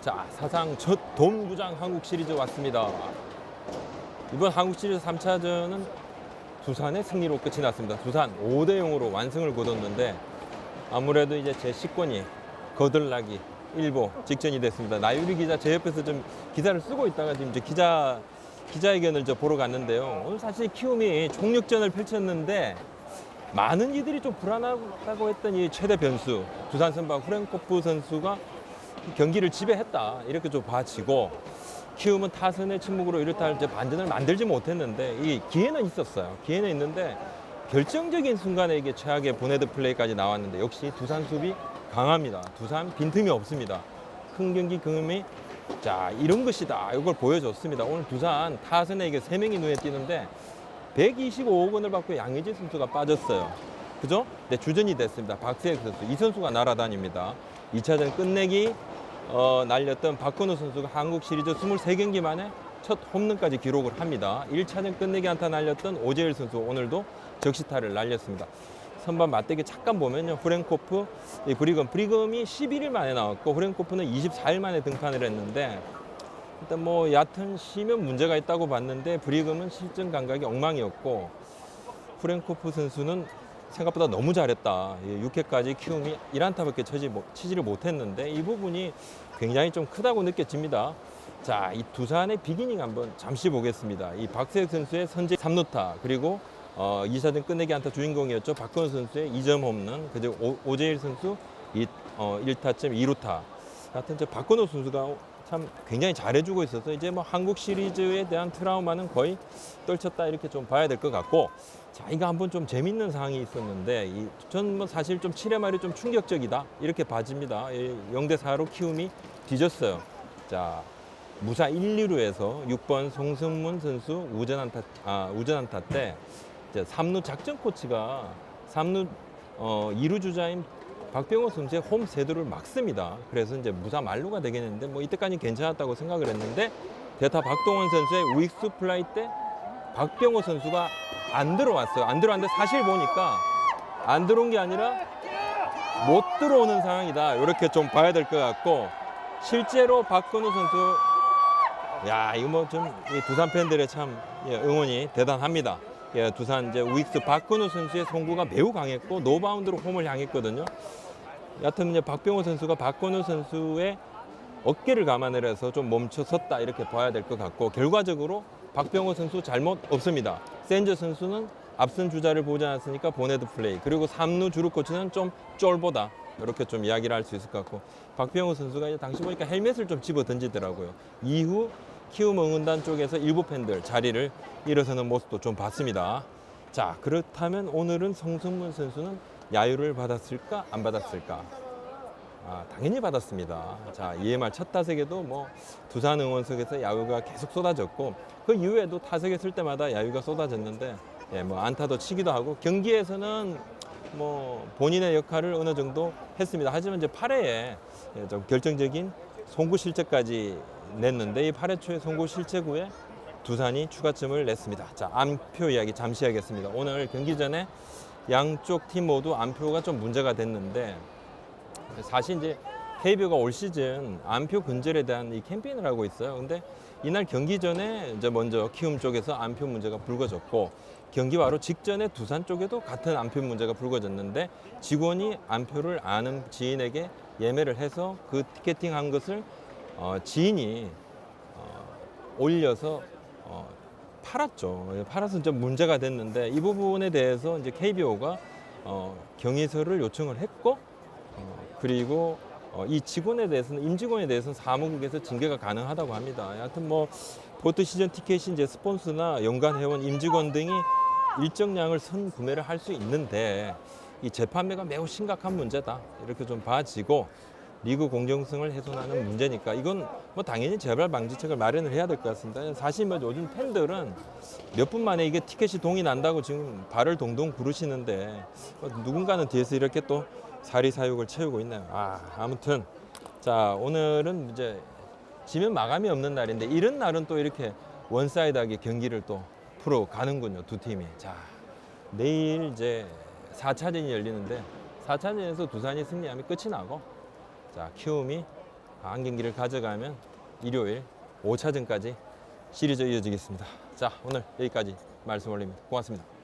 자, 사상 첫 돔구장 한국 시리즈 왔습니다. 이번 한국 시리즈 3차전은 두산의 승리로 끝이 났습니다. 두산 5대 0으로 완승을 거뒀는데 아무래도 이제 제 식권이 거들나기 일보 직전이 됐습니다. 나유리 기자 제 옆에서 좀 기사를 쓰고 있다가 지금 이제 기자회견을 보러 갔는데요. 오늘 사실 키움이 총력전을 펼쳤는데 많은 이들이 좀 불안하다고 했던 이 최대 변수 두산 선발 후렌코프 선수가 경기를 지배했다 이렇게 좀 봐지고 키움은 타선의 침묵으로 이렇다 할 때 반전을 만들지 못했는데 이 기회는 있었어요. 기회는 있는데 결정적인 순간에 이게 최악의 보네드 플레이까지 나왔는데 역시 두산 수비 강합니다. 두산 빈틈이 없습니다. 큰 경기 경험이 자 이런 것이다 이걸 보여줬습니다. 오늘 두산 타선에게 3명이 눈에 띄는데 125억 원을 받고 양의지 선수가 빠졌어요. 그죠? 네, 주전이 됐습니다. 박세혁 선수, 이 선수가 날아다닙니다. 2차전 끝내기 날렸던 박건우 선수가 한국 시리즈 23경기 만에 첫 홈런까지 기록을 합니다. 1차전 끝내기 안타 날렸던 오재일 선수 오늘도 적시타를 날렸습니다. 선발 맞대기 잠깐 보면요. 후렌코프, 브리금이 11일 만에 나왔고 후렌코프는 24일 만에 등판을 했는데 일단 뭐 얕은 쉬면 문제가 있다고 봤는데 브리금은 실전 감각이 엉망이었고 후렌코프 선수는 생각보다 너무 잘했다. 6회까지 키움이 1안타밖에 치지를 못했는데 이 부분이 굉장히 좀 크다고 느껴집니다. 자, 이 두산의 비기닝 한번 잠시 보겠습니다. 이 박세혁 선수의 선제 3루타 그리고 2차전 끝내기 안타 주인공이었죠. 박건우 선수의 2점 홈런 그리고 오재일 선수 1타점 2루타 같은 박건우 선수가 참 굉장히 잘해주고 있어서 이제 뭐 한국 시리즈에 대한 트라우마는 거의 떨쳤다 이렇게 좀 봐야 될 것 같고 자 이거 한번 좀 재밌는 상황이 있었는데 전 뭐 사실 좀 7회 말이 좀 충격적이다 이렇게 봐집니다. 0대 4로 키움이 뒤졌어요. 자 무사 1, 2루에서 6번 송승문 선수 우전안타 때 이제 3루 작전 코치가 3루 2루 주자인 박병호 선수의 홈 세도를 막습니다. 그래서 이제 무사 만루가 되겠는데 뭐 이때까지 괜찮았다고 생각을 했는데 대타 박동원 선수의 우익수 플라이 때 박병호 선수가 안 들어왔어요. 안 들어왔는데 사실 보니까 안 들어온 게 아니라 못 들어오는 상황이다. 이렇게 좀 봐야 될 것 같고 실제로 박건우 선수 야 이거 뭐 좀 두산 팬들의 참 응원이 대단합니다. 두산 이제 우익수 박건우 선수의 송구가 매우 강했고 노바운드로 홈을 향했거든요. 여하튼 이제 박병호 선수가 박건우 선수의 어깨를 감안해서 좀 멈춰섰다 이렇게 봐야 될 것 같고 결과적으로 박병호 선수 잘못 없습니다. 센저 선수는 앞선 주자를 보지 않았으니까 보네드 플레이 그리고 3루 주루 코치는 좀 쫄보다 이렇게 좀 이야기를 할 수 있을 것 같고 박병호 선수가 이제 당시 보니까 헬멧을 좀 집어 던지더라고요. 이후 키움 응원단 쪽에서 일부 팬들 자리를 일어서는 모습도 좀 봤습니다. 자 그렇다면 오늘은 성승문 선수는 야유를 받았을까 안 받았을까? 당연히 받았습니다. 자 EMR 첫 타석에도 뭐 두산 응원석에서 야유가 계속 쏟아졌고 그 이후에도 타석에 쓸 때마다 야유가 쏟아졌는데 뭐 안타도 치기도 하고 경기에서는 뭐 본인의 역할을 어느 정도 했습니다. 하지만 이제 8회에 좀 결정적인 송구 실책까지 냈는데 이 8회 초에 송구 실책 후에 두산이 추가점을 냈습니다. 자, 안표 이야기 잠시 하겠습니다. 오늘 경기 전에 양쪽 팀 모두 안표가 좀 문제가 됐는데 사실 이제 KBO가 올 시즌 안표 근절에 대한 이 캠페인을 하고 있어요. 근데 이날 경기 전에 이제 먼저 키움 쪽에서 안표 문제가 불거졌고 경기 바로 직전에 두산 쪽에도 같은 안표 문제가 불거졌는데 직원이 안표를 아는 지인에게 예매를 해서 그 티켓팅한 것을 지인이 올려서 팔았죠. 팔아서 좀 문제가 됐는데 이 부분에 대해서 이제 KBO가 경위서를 요청을 했고 그리고 이 직원에 대해서는 임직원에 대해서는 사무국에서 징계가 가능하다고 합니다. 하여튼 뭐 포트 시즌 티켓이 이제 스폰서나 연간 회원 임직원 등이 일정량을 선구매를 할 수 있는데 이 재판매가 매우 심각한 문제다 이렇게 좀 봐지고 리그 공정성을 훼손하는 문제니까 이건 뭐 당연히 재발 방지책을 마련을 해야 될 것 같습니다. 사실 뭐 요즘 팬들은 몇 분 만에 이게 티켓이 동이 난다고 지금 발을 동동 구르시는데 누군가는 뒤에서 이렇게 또 사리사욕을 채우고 있네요. 아무튼 자 오늘은 이제 지면 마감이 없는 날인데 이런 날은 또 이렇게 원사이드하게 경기를 또 풀어 가는군요. 두 팀이. 자 내일 이제 4차전이 열리는데 4차전에서 두산이 승리하면 끝이 나고 자 키움이 한 경기를 가져가면 일요일 5차전까지 시리즈 이어지겠습니다. 자, 오늘 여기까지 말씀 올립니다. 고맙습니다.